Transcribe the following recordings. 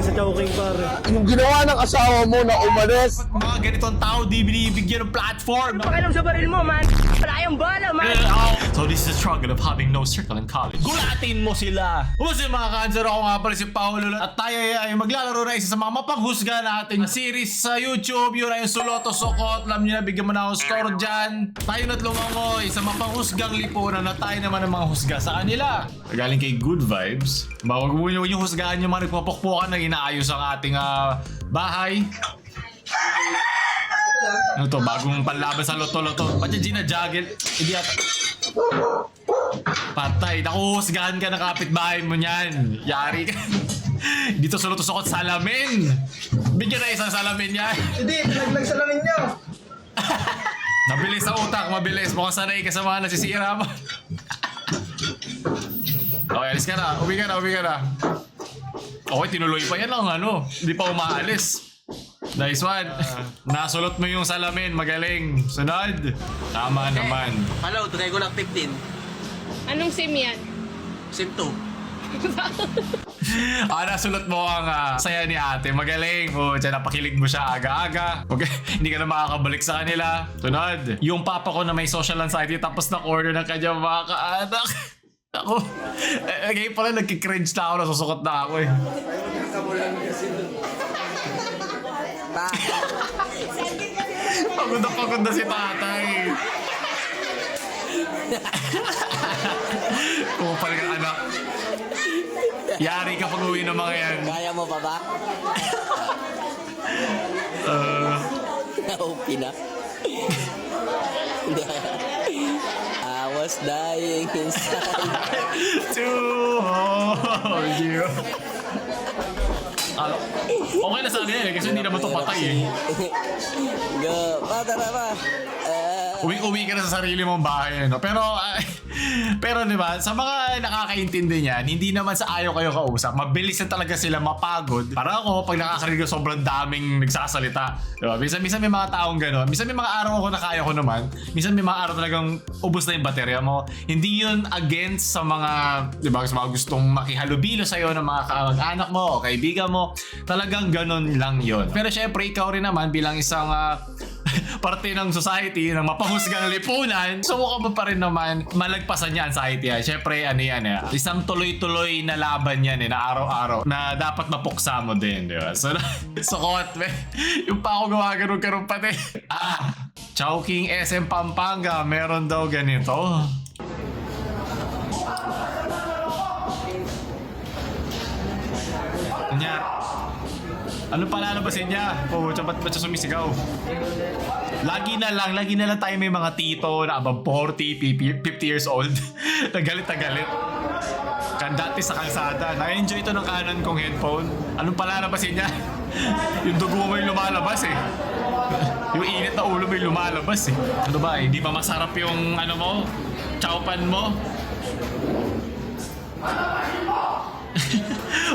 sa Chowking, pare. Yung ginawa ng asawa mo na umalis. Mga ganitong tao, di binibigyan ng platform. Pakialam sa baril mo, man. Wala kayong bala, man. So this is the struggle of having no circle in college. Gulatin mo sila! Kasi mga cancer, ako nga pala si Paolo at tayo ay maglalaro na isa sa mga mapanghusga nating series sa YouTube. Yun ay yung Suloto Sokot. Alam nyo na, bigyan mo na ako score dyan. Tayo na't lumangoy sa mapanghusgang lipunan na tayo naman ang mga husga sa kanila. Galing kay Good Vibes. Bawag mo yung husgahan yung mga nagpapukpukan na inaayos ang ating bahay. Ano to? Bagong panlaban sa loto-loto. Ba't yung ginajagel? Hindi ata. Patay. Nakuhusgahan ka ng kapitbahay mo niyan. Yari ka. Dito sa loto sukot salamin. Bigyan na isang salamin yan. Hindi, nagsalamin niyo. Mabilis sa utak, mabilis. Mukhang sanay ka sa mga nasisira mo. Okay, alis ka na. Uwi ka na, uwi ka na. Okay, tinuloy pa yan ang ano. Hindi pa umaalis. Nice one. Nasulot mo yung salamin. Magaling. Sunod. Tama naman. Hello, try ko lang 15. Anong SIM yan? Sim 2. Nasulot mo ang saya ni ate. Magaling. Tiyan, napakilig mo siya aga-aga. Okay. Hindi ka na makakabalik sa kanila. Sunod. Yung papa ko na may social anxiety tapos na-order ng kanyang mga kaanak. Ako. Ngayon pala nagkikringe na ako. Nasusukot na ako eh. Pagod na si tatay. Kupal ka anak. Yari ka pag uwi ng mga yan. Kaya mo pa ba? Naupi na. I was dying inside. To hold you. Okay na sana yan eh, kasi hindi naman ito patay eh. Go, bata na ba? Uwi ka na sa sarili mong bahay, no? Pero di ba, sa mga nakakaintindi niyan, hindi naman sa ayaw kayo kausap. Mabilis na talaga sila mapagod. Para ako, pag nakakarinig ko sobrang daming nagsasalita. Di ba? Minsan may mga taong gano'n. Minsan may mga araw ako na kaya ko naman. Minsan may mga araw talagang ubos na yung baterya mo. Hindi yun against sa mga, di ba, sa mga gustong makihalubilo sa'yo ng mga kamag-anak mo o kaibigan mo. Talagang gano'n lang yun. Pero syempre, ikaw rin naman bilang isang parte ng society, ng mapahusgang lipunan, subukan mo pa rin naman malagpasan niya anxiety. Siyempre, ano yan eh, isang tuloy-tuloy na laban yan eh, na araw-araw, na dapat mapuksa mo din, di ba? So, sukot, yung pa ako gawa ganun pati. Chowking SM Pampanga, meron daw ganito. Kanya, ano palalabasin niya? Ba't siya sumisigaw? Lagi na lang tayo may mga tito na above 40, 50 years old na galit. Kan dati sa kalsada, na-enjoy ito ng kanan kong headphone. Anong palalabasin niya? Yung dugo mo yung lumalabas eh. Yung init na ulo mo yung lumalabas eh. Ano ba, hindi ba masarap yung ano mo? Chowpan mo?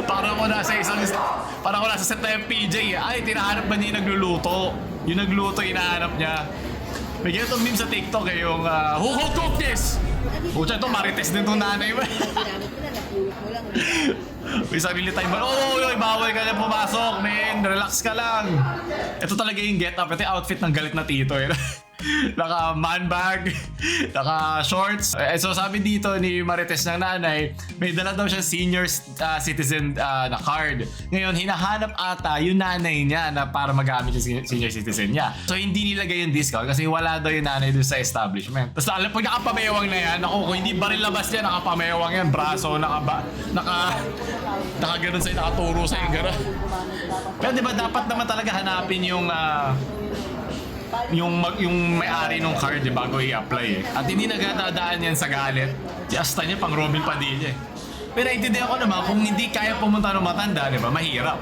Para ko nasa set na PJ. Ay, tinahanap ba niya yung nagluluto? Yung nagluto, inahanap niya. May ganitong meme sa TikTok eh, yung who cooked this? Pucha, ito marites din itong nanay mo. May sarili tayo ba? Bawal ka na pumasok, man. Relax ka lang. Ito talaga yung get up. Ito yung outfit ng galit na tito eh. Naka man bag, naka shorts. So sabi dito ni Marites ng nanay, may dala daw siya senior citizen na card. Ngayon hinahanap ata yung nanay niya na para magamit yung senior citizen niya. So hindi nilagay yung discount kasi wala daw yung nanay doon sa establishment. Tapos alam, pag nakapamewang na yan, ako kung hindi ba rin labas yan, nakapamewang yan, braso, naka ganun sa'yo, nakaturo sa'yo, gano'n. Pero diba dapat naman talaga hanapin yung may-ari ng card bago i-apply eh. At hindi nagdadaan yan sa galit. Si Asta niya pang Robin Padilla eh. Pero naintindihan ko naman kung hindi kaya pumunta ng matanda, di ba? Mahirap.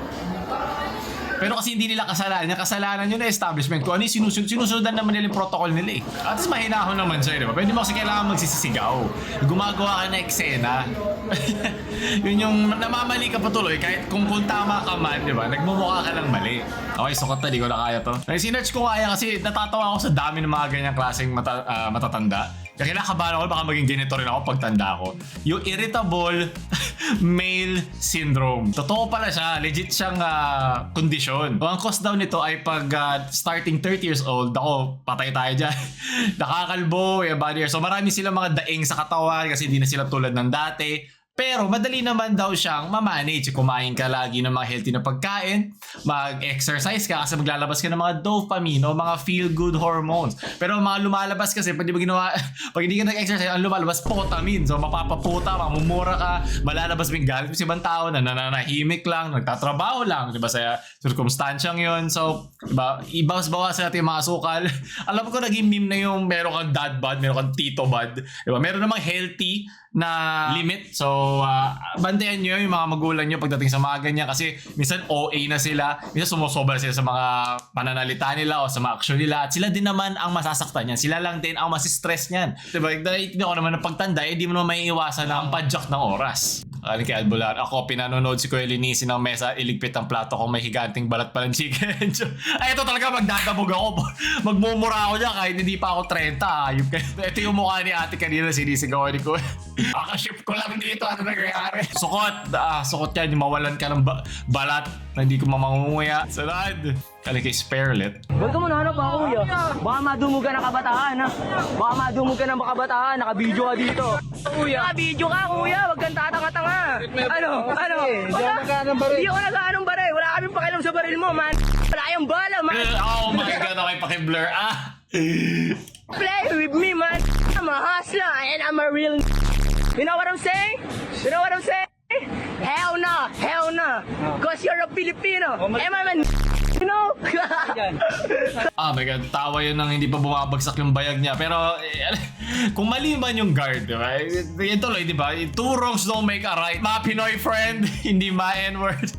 Pero kasi hindi nila kasalanan. Yung kasalanan yun na establishment. Kung ano yung sinusundan naman nila yung protocol nila eh. At least mahinahon naman siya, di ba? Pero hindi mo kasi kailangan magsisisigaw. Gumagawa ka na eksena. Yun yung namamali ka patuloy. Kahit kung tama ka man, di ba? Nagmumukha ka lang mali. Okay, sukot na. Di ko na kaya to. Sinerch ko kaya kasi natatawa ako sa dami ng mga ganyang klaseng matatanda. Kaya kinakabahan ako, baka maging ganito rin ako pag tanda ko. Yung irritable, male syndrome. Totoo pala siya. Legit siyang kondisyon. So, ang cause daw nito ay pag starting 30 years old, ako, patay tayo dyan. Nakakalbo, body hair. So marami silang mga daing sa katawan kasi hindi na sila tulad ng dati. Pero madali naman daw siyang mamanage. Kumain ka lagi ng mga healthy na pagkain, mag-exercise ka kasi maglalabas ka ng mga dopamine o mga feel-good hormones. Pero mga lumalabas kasi pag hindi ka nag-exercise, ang lumalabas potamine. So mapapaputa, mamumura ka, malalabas mo yung galit mo sa ibang tao na nananahimik lang, nagtatrabaho lang, diba, sa circumstansyang yun. So, diba, ibawas-bawasan natin yung mga sukal. Alam ko naging meme na yung meron kang dad bod, meron kang tito bod. Diba, meron namang healthy na limit. So, bantayan nyo yung mga magulang nyo pagdating sa mga ganyan kasi minsan OA na sila, minsan sumusobra sila sa mga pananalita nila o sa mga aksyon nila at sila din naman ang masasaktan niyan. Sila lang din ang masistress niyan. Diba? Dahil ako naman ng pagtanda, hindi mo naman may iwasan na ang padjak ng oras. Alin kay Albular, ako pinanonood si Kuya Linisin ng mesa, iligpit ang plato kung may higanting balat pa ng chicken. Ay, ito talaga magdadabog ako. Magmumura ako niya kahit hindi pa ako 30. Ayup kayo. Ito yung mukha ni ate kanina, sinisigaw ni Kuya. Akaship ko lang dito, ano nangyayari? Sukot yan, mawalan ka ng balat na hindi ko mamangunguya. Sunod, kali kay Sparlet. Huwag ka muna hanap ako, kuya. Baka madumog ka ng kabataan, ha? Baka madumog ka ng kabataan. Nakabidyo ka dito. Kuya. Nakabidyo ka, kuya. Huwag kang tatanga-tanga. Ano? Hindi ako nag-aanong baril. Wala kaming pakialam sa baril mo, man. Wala kayong bala, man. Oh my God, okay, pakiblur. Play with me, man. I'm a hustler and I'm a real. You know what I'm saying? Hell no. Cause you're a Filipino. Am I man? You know? My God, tawa yun nang hindi pa bumabagsak yung bayag niya. Pero, kung mali man yung guard, diba? Yan tuloy, diba? Two wrongs don't make a right. Mga Pinoy friend, hindi ma-N-word.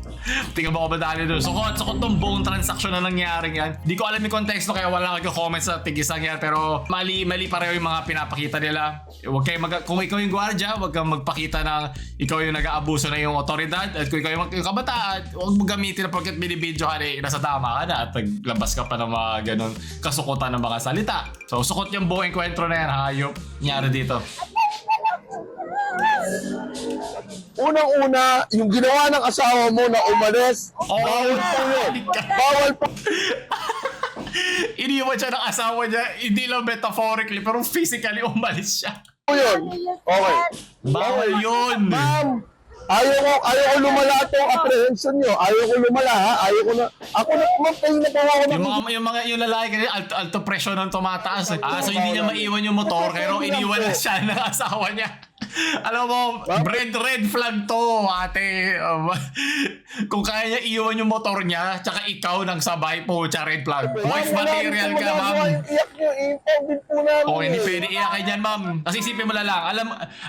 Tingnan mo ko ba dali doon? Sukot tong buong transaction na nangyaring yan. Di ko alam yung konteksto kaya wala akong comments sa tigisang yan. Pero mali pareho yung mga pinapakita nila. Huwag kayo kung ikaw yung gwardiya, huwag kang magpakita ng ikaw yung nag-aabuso na yung otoridad. At kung ikaw yung kabataan, huwag mo gamitin na pagkat binibidyo ka nasa tama ka na at naglabas ka pa ng mga ganun kasukutan ng mga salita. So sukot yung buong enkwentro na yan, hayop. Nangyari dito. Unang-una, yung ginawa ng asawa mo na umalis, bawal po yun. Bawal po. Iniwan siya ng asawa niya, hindi lang metaphorically, pero physically umalis siya. Yun. Okay. Bawal yun. Ma'am, ayaw ko lumala itong apprehension nyo. Ayaw ko lumala, ha? Ayaw ko na. Ako na, ma'am, kayo na tawa ko na. Yung lalaki kasi alto pressure nang tumataas. So hindi niya maiwan yung motor, pero iniwan na siya ng asawa niya. Alam mo, red flag to, ate. Kung kaya niya iwan yung motor niya, tsaka ikaw nang sabay po, red flag. Wife material ka, ma'am. Iyak nyo, impaw din po namin. Okay, hindi pwede iyak kayo dyan, ma'am. Kasi isipin mo lang,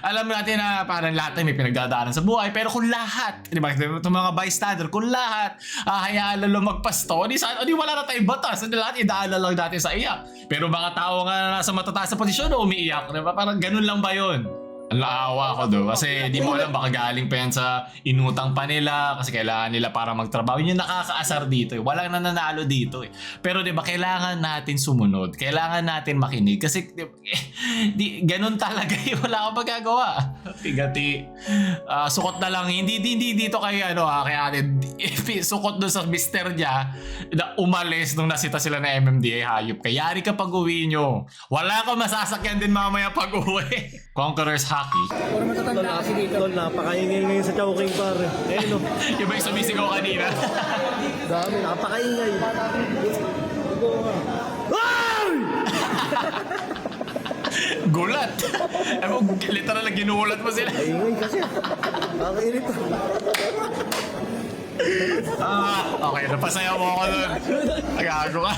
alam natin na parang lahat ay may pinagdadaanan sa buhay. Pero kung lahat, di ba, itong mga bystander, kung lahat, hayaan lang magpasto, di wala na tayong batas. Hindi lahat, idaanan lang natin sa iyak. Pero mga tao nga na nasa matataas na posisyon na umiiyak, di ba? Parang ganun lang ba yun? Ang naawa ko doon kasi di mo alam baka galing pa yan sa inutang pa nila kasi kailangan nila para magtrabaho. Yun yung nakakaasar dito eh. Walang nananalo dito eh. Pero di ba kailangan natin sumunod. Kailangan natin makinig kasi ganun talaga eh. Wala akong magagawa. Pigati. Sukot na lang. Hindi dito kay kay ate. Sukot doon sa mister niya na umalis nung nasita sila na MMDA. Hayop ka. Yari ka pag uwi nyo. Wala akong masasakyan din mamaya pag uwi. Conquerors Hockey. Puro matatanda kasi dito. Tol, napakaingay ngayon sa Chowking Bar. No? Yung ba yung sumisigaw kanina? Dami, napakaingay. Gulat. Literal na ginulat mo sila. Ingay kasi. Ang init. Okay, napasaya mo ako nun. Agago ka.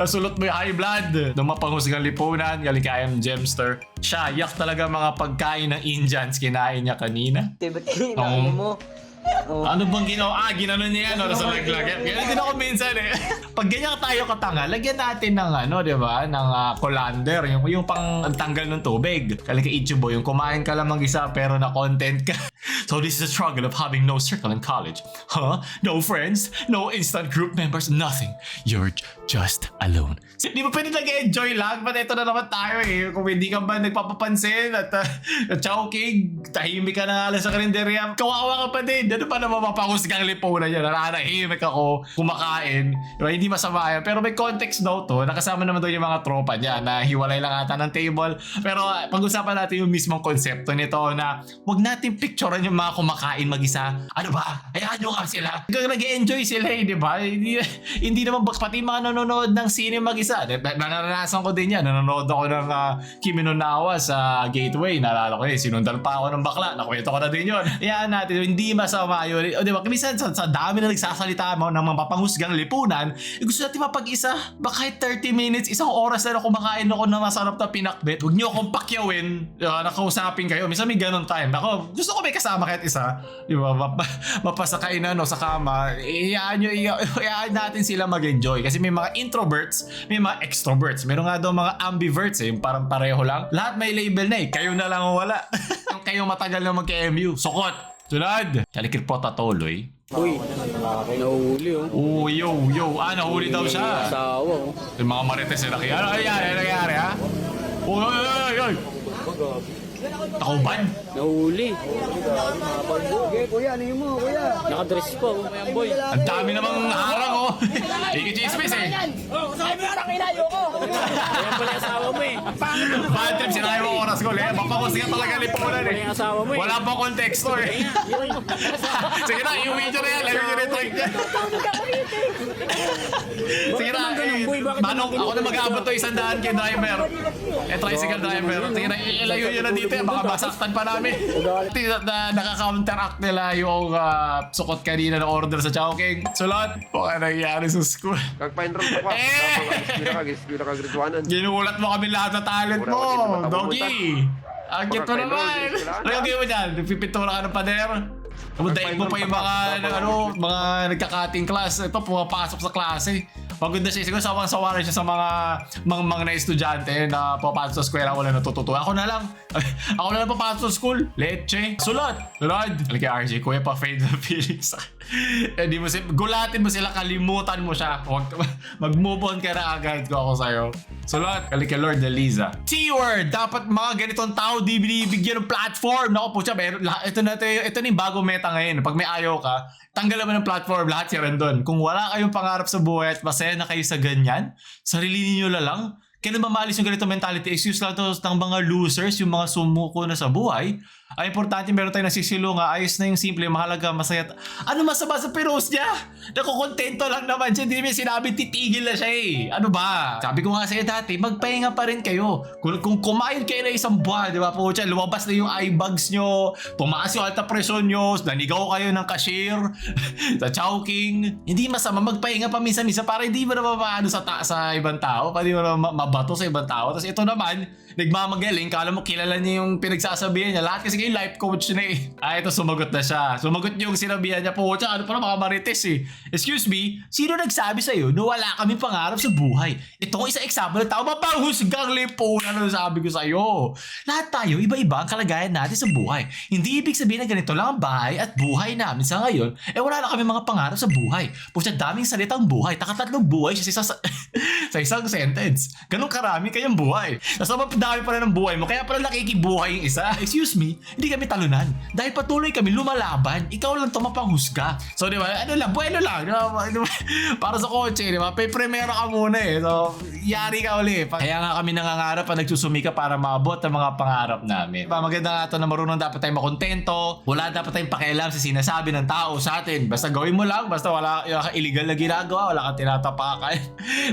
Sulot mo yung high blood. Nung mapangusgang lipunan, galing kaya ng Gemster. Siya, yak talaga mga pagkain ng Indians kinain niya kanina. Ba't kinain mo? Ano bang ginawa? Ginanon niya yan, nasa laglag. Ganyan din ako minsan eh. Pag ganyan tayo katanga, lagyan natin ng di ba? Ng colander, yung pang tanggal ng tubig. Kali ka Ichibo, yung kumain ka lang mag-isa pero na content ka. So this is the struggle of having no circle in college. Huh? No friends, no instant group members, nothing. You're just alone. Di ba pwede nag-enjoy lang? Ba't ito na naman tayo eh? Kung hindi ka ba nagpapapansin at chowking, tahimik ka na lang sa karinderya, kawawa ka pa din. Ano pa naman mapapahusgang lipunan yan? Nanahimik ako, kumakain. Diba? Hindi masama yan. Pero may context daw to. Nakasama naman daw yung mga tropa niya na hiwalay lang ata ng table. Pero pag-usapan natin yung mismong konsepto nito na huwag natin picturean yung mga kumakain mag-isa. Ano ba? Hayaan nyo nga sila. Nag-enjoy sila eh, di ba? Hindi naman pati mga nanonood ng sine mag-isa. Naranasan ko din yan. Nanonood ako ng Kimi no Na wa sa Gateway. Naalala ko eh, sinundan pa ako ng bakla. Nakwento ko na din yun. Hayaan natin, hindi masama yun. O di ba? Minsan sa dami na nagsasalita mo ng mga papanghusgang lipunan, gusto natin mapag-isa. Baka kahit 30 minutes, isang oras na kumakain ako ng masarap na pinakbet. Huwag nyo akong pakyawin. Nakausapin kayo. Minsan may ganun time. Ako, gusto ko may kasama kahit isa. Di ba? Mapasakain na sa kama. Iyaan natin sila mag-enjoy. Kasi may mga introverts, may mga extroverts. Meron nga daw mga ambiverts eh. Parang pareho lang. Lahat may label na eh. Kayo na lang ang wala. Kayo matagal na mag-MU. Sukot! Sunod! Chalikir po tatuloy. Uy, nahuli oh. Yo. Nahuli daw siya. Asawa oh. Yung mga marites na Ano nangyari ha? Oy! Takauban? Nahuli. Kuya, ano yun mo, kuya? Nakadress pa, may boy. Ang dami namang harang oh. Ikichismis eh. Sabi mo ang inayo ko. Ayan pala yung asawa mo eh. Bad trip, sinakay mo oras ko. Mapakos ka talaga lipunan eh. Yung asawa mo eh. Wala pa konteksto eh. Sige na, iuwi nyo na yan. Ayaw nyo rin trike niya. Sige na, Manong, ako na mag-aabot to 100 kay driver. Tricycle driver. Sige na, ilayo nyo na dito. Baka masaktan pa namin. Nakaka-counteract nila yung sukot kanina na order sa Chowking. Sulot, baka nangyari sa school. Kag-find room ko. Ginakagraduanan. Ginulat mo kami lahat na talent mo, Doggy. Ang cute mo naman. Ano gawin mo dyan? Pipintura ka ng pader? Daig mo pa yung mga nagkakating class. Ito, pumapasok sa klase. Maganda siya. Siguro sawang-sawa rin siya sa mga na estudyante na papasok sa eskwela wala natututuwa. Ako na lang papasok sa school. Leche. Sulot. Halika RJ, kuya pa fade na feelings. Gulatin mo sila, kalimutan mo siya. Mag-move on ka na agad ko ako sa'yo. Sulot. Halika Lord Eliza. T-word. Dapat mga ganitong tao di binibigyan ng platform. Naku po siya. Ito na yung bagong meta ngayon. Pag may ayaw ka, tanggalan mo ng platform, lahat siya rin doon. Kung wala kayong pangarap sa buhay at masaya na kayo sa ganyan, sarili niyo lang. Kailan ba maalis yung ganito mentality? Excuse lang to ng mga losers, yung mga sumuko na sa buhay. Ay importante meron tayong nasisilunga, ayos na yung simple, mahalaga, masaya. Ano masama sa piros niya? Nakukontento lang naman siya, hindi naman sinabi titigil na siya eh. Ano ba? Sabi ko nga sa'yo dati, magpahinga pa rin kayo. Kung kumain kayo na isang buwan, di ba po siya, lumabas na yung eye bags nyo, tumaas yung alta presyon nyo, nanigaw kayo ng cashier, sa Chowking. Hindi masama, magpahinga pa minsan-minsan para hindi mo na mapaano sa ibang tao, para hindi mo na mabato sa ibang tao. Tapos ito naman, nagmamagaling, kala mo kilala niya yung pinagsasabihan niya. Lahat kasi kayo life coach na eh. Ito sumagot na siya. Sumagot yung sinabihan niya po, tsaka ano pa na mga marites eh. Excuse me, sino nagsabi sa'yo na wala kaming pangarap sa buhay? Ito ang isang example ng tao, mapanghusgang lipunan ano sabi ko sa'yo. Lahat tayo, iba-iba ang kalagayan natin sa buhay. Hindi ibig sabihin na ganito lang ang bahay at buhay namin sa ngayon, wala na kami mga pangarap sa buhay. Pucha, daming salitang buhay. Takatatlong buhay siya sa isang sentence. Ganun karami kayang buhay. Tapos dami pa rin ng buhay mo, kaya pala nakikibuhay yung isa. Excuse me, hindi kami talunan. Dahil patuloy kami lumalaban, ikaw lang tumapanghusga. So di ba, buwelo lang. Para sa kotse, di ba? Primera ka muna eh. So, yari ka uli. Kaya nga kami nangangarap at nagsusumika para maabot ang mga pangarap namin. Maganda nga ito na marunong dapat tayong makontento. Wala dapat tayong pakialam sa sinasabi ng tao sa atin. Basta gawin mo lang, basta wala ka illegal na ginagawa, wala kang tinatapakan.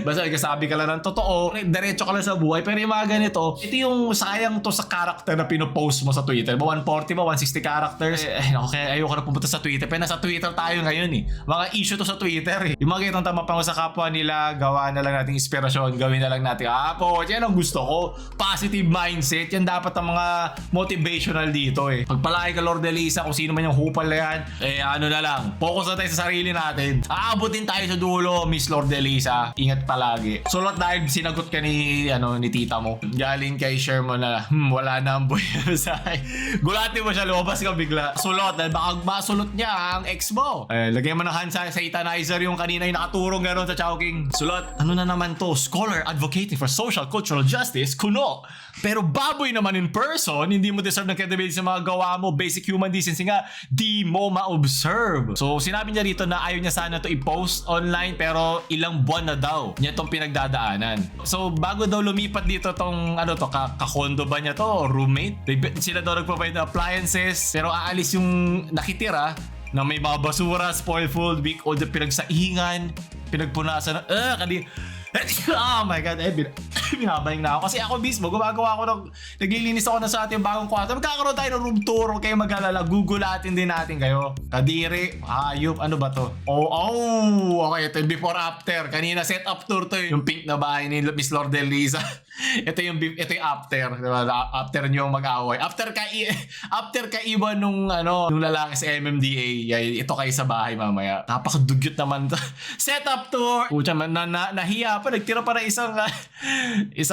Basta nagsasabi ka lang ng totoo, diretso ka lang sa buhay. Pero yung mga ganito, ito yung sayang to sa character na pinopost mo sa Twitter. 140 ba? 160 characters? Okay, ayoko na pumunta sa Twitter. Pero nasa Twitter tayo ngayon eh. Mga issue to sa Twitter eh. Yung mga ganitong tamapango sa kapwa nila, gawa na lang natin inspirasyon, gawin na lang natin. Yan ang gusto ko. Positive mindset. Yan dapat ang mga motivational dito eh. Pagpalaki ka Lord Elisa, kung sino man yung hupal na yan, ano na lang. Focus na tayo sa sarili natin. Aabutin tayo sa dulo, Miss Lord Elisa. Ingat palagi. Sulot dahil sinagot ka ni tita mo. Galing sabihin kay share mo na wala na ang boy sa gulatin mo siya, lumabas ka bigla. Sulot, dahil baka masulot niya ang ex mo. Lagyan mo ng hand sanitizer yung kanina yung nakaturong gano'n sa Chowking. Sulot, ano na naman to? Scholar advocating for social cultural justice, kuno. Pero baboy naman in person, hindi mo deserve ng credibility sa mga gawa mo. Basic human decency nga, di mo ma-observe. So sinabi niya rito na ayaw niya sana to i-post online, pero ilang buwan na daw niya itong pinagdadaanan. So bago daw lumipat dito tong kakondo ba niya to o roommate? Sila daw nagpapayad ng appliances, pero aalis yung nakitira na may mga basura, spoiled food, week old na pinagsaingan, pinagpunasan oh my God, binabaling na ako. Kasi ako mismo, gumagawa ako naglilinis ako na sa ating bagong kwarto. Magkakaroon tayo ng room tour, kayo mag-alala. Gugulatin din natin kayo. Kadiri, hayop, ano ba to? Okay, ito yung before after. Kanina set up tour to yung pink na bahay ni Miss Lordel Liza. ito yung after, diba? After nyo mag-away. After ka iwan nung lalaki sa MMDA, ito kayo sa bahay mamaya. Napakadugyot naman to. Set up tour. Pucha, nahiya pa, nagtira pa na isang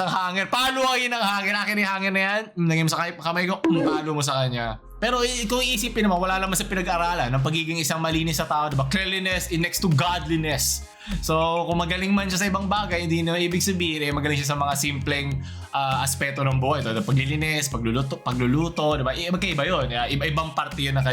hanger. Palo ang inang hanger. Akin yung hanger na yan. Naging sa kamay ko, palo mo sa kanya. Pero kung iisipin naman, wala naman sa pinag-aralan ng pagiging isang malinis sa tao, diba? Cleanliness is next to godliness. So, kung magaling man siya sa ibang bagay, hindi na ibig sabihin, magaling siya sa mga simpleng aspeto ng buhay. Ito, paglilinis, pagluluto, diba? Magkaiba yun. Iba-ibang parte yun ng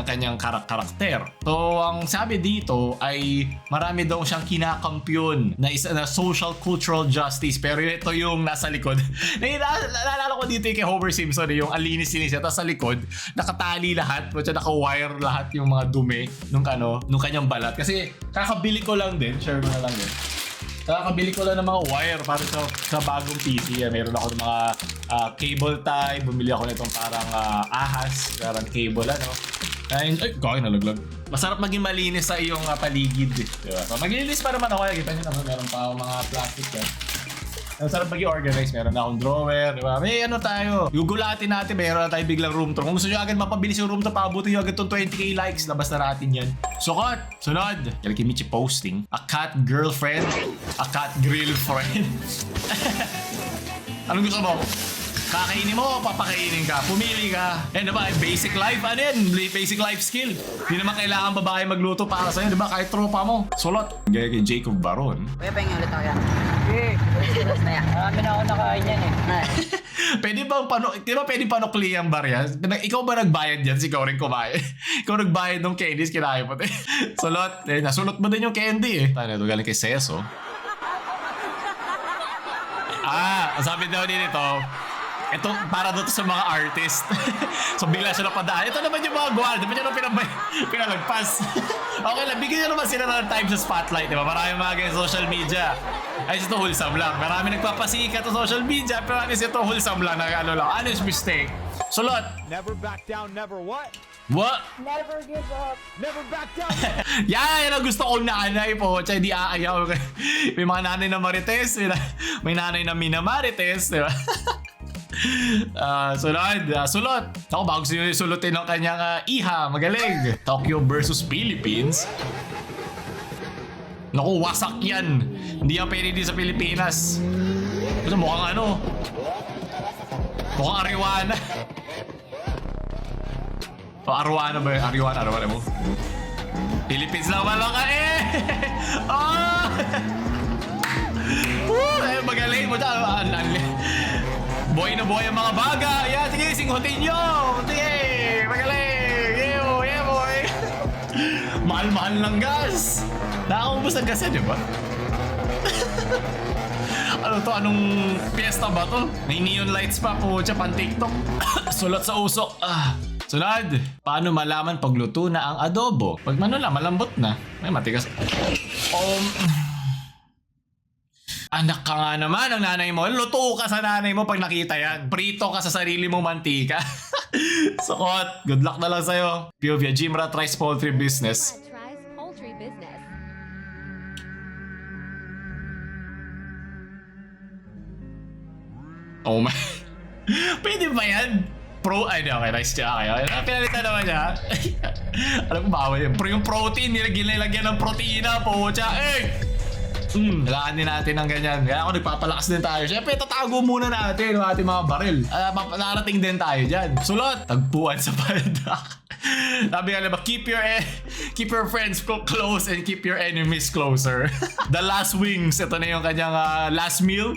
kanyang karakter. So, ang sabi dito ay marami daw siyang kinakampyon na social cultural justice. Pero ito yung nasa likod. Naalala ko dito yung kay Homer Simpson, yung alinis-linis. Tapos sa likod, nakatali lahat. Naka-wire lahat yung mga dumi nung kanyang balat. Kasi kakabili ko lang din, share ko na lang din. Kakabili ko lang ng mga wire para sa bagong PC. Meron ako ng mga cable tie. Bumili ako nitong parang ahas, parang cable Ay, kaya nalaglag. Masarap maging malinis sa iyong paligid. Diba? So, maglinis pa naman ako. Kita nyo naman, meron pa ako mga plastic yan. Masarap mag-i-organize. Meron na akong drawer, di ba? May tayo. Gugulatin natin, meron na tayo biglang room tour. Kung gusto nyo agad mapabilis yung room tour, paabutin nyo agad itong 20k likes. Labas na natin yan. Sukat! Sunod! Kaya kay Michi posting. A cat girlfriend. A cat grillfriend. Anong gusto mo? Kakainin mo, papakainin ka, pumili ka. Yan diba, basic life, basic life skill. Hindi naman kailangan babae magluto para sa'yo, diba? Kahit tropa mo. Sulot. Gaya kay Jacob Baron. Kuya, pahingin ulit ako yan. Marami na ako nakain yan Pwede bang pwede panukli ang barya? Ikaw ba nagbayad yan? Ikaw rin kumain. Ikaw nagbayad ng candies, kinain mo. Sulot. Nasulot mo din yung candy Tayo na ito, galing kay Seso. Sabi daw nito, ito, para doon sa mga artist. So, bigla siya napadaan. Ito naman yung mga guard. Dapat nyo pinalagpas. Okay lang, bigyan nyo naman sila ng time sa spotlight. Diba? Marami mga ganyan social media. Ay, ito wholesome lang. Marami nagpapasikat sa social media. Pero anis ito wholesome lang. Honest mistake. Sulot. Never back down, never what? What? Never give up. Never back down. Yan ang gusto kong nanay po. Tsaka di aayaw. May mga nanay na Marites. May nanay na Mina Marites. Diba? Sulot. Ako, bago sulutin ng kanyang iha. Magaling. Tokyo versus Philippines. Naku, wasak yan. Hindi yan pwede din sa Pilipinas. Kasi mukhang mukhang Ariwana. Ariwana ba yun? Ariwana mo? Philippines naman lang ka magaling mo dyan. Boy na boy ang mga baga. Yeah, sige, singhutin nyo. Sige, magaling. Yeah, boy. Mahal-mahal ng gas. Nakakaubos ng gas yan, di ba? Anong fiesta ba to? May neon lights pa po siya, pan TikTok. Sulot sa usok. Sunod. Paano malaman pagluto na ang adobo? Pag malambot na. May matigas. Anak ka nga naman ang nanay mo. Luto ka sa nanay mo pag nakita yan. Prito ka sa sarili mong mantika. Sukot. Good luck na lang sa'yo. POV, Jimra tries poultry business. Oh my. Pwede ba yan? Okay, nice siya. Okay. Pinalitan naman niya. Alam ko bawal yun. Yung protein, nilagyan ng proteina po. Kailangan din natin ng ganyan. Kaya ako nagpapalakas din tayo. Siyempre, tatago muna natin yung ating mga baril. Narating din tayo dyan. Sulot, tagpuan sa paldak. Sabi nga ba, keep your friends close and keep your enemies closer. The Last Wings, ito na yung kanyang last meal.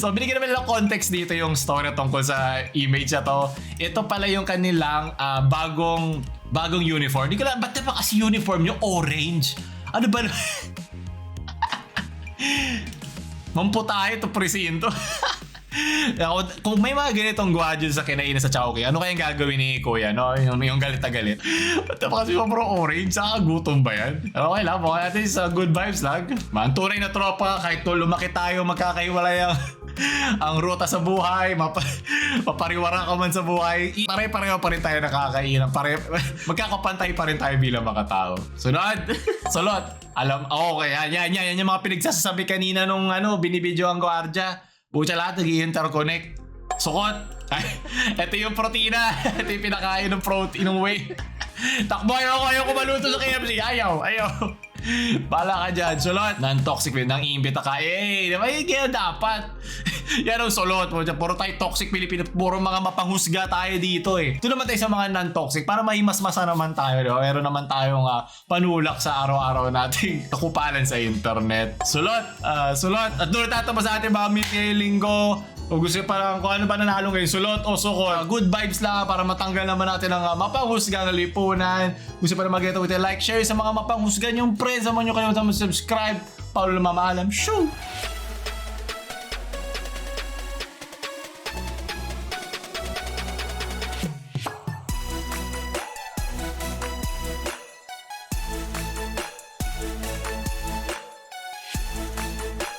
So, binigyan naman lang context dito yung story tungkol sa image na to. Ito pala yung kanilang bagong uniform. Hindi ko lang, ba't naman kasi uniform nyo orange? Ano ba? Mamputahe ito presinto. Kung may mga ganitong gwadyo sa kinainan sa Chowking, ano kayang gagawin ni Kuya, no? Yung galit na galit. Ba't naman kasi sobrang orange? Saka gutom ba yan? Okay lang, mukha natin sa good vibes lang. Man, tunay na tropa, kahit to lumaki tayo, magkakaiwalay ang ruta sa buhay, mapariwara ka man sa buhay, pare-pareho pa rin tayo nakakainan, magkakapantay pa rin tayo bilang mga tao. Sunod! Sulot! Okay, yan yung mga pinagsasabi kanina nung binibidyo ang gwardiya. Bucha lahat nag-i-interconnect. Sukot! Ito yung protina. Ito yung pinakain ng protein, ng whey. Takbo, ayaw ko maluto sa KFC. Ayaw. Bala ka dyan. Sulot. Non-toxic with nang iimbita ka. Kaya dapat. Yan ang sulot. Puro tayo toxic Pilipino. Puro mga mapanghusga tayo dito Ito naman tayo sa mga non-toxic. Para mahimasmasa naman tayo. Meron naman tayong panulak sa araw-araw nating kakupalan sa internet. Sulot. At doon tatapos sa ating mga meet ngayong linggo. Kung gusto nyo parang kung ano ba nanalo ngayon, sulot o sukot. Good vibes lang para matanggal naman natin ang mapanghusga ng lipunan. Gusto pa na mag-get with a like, share sa mga mapanghusga nyong friends. Naman nyo kayo subscribe. Paulo na mamaalam. Shoo!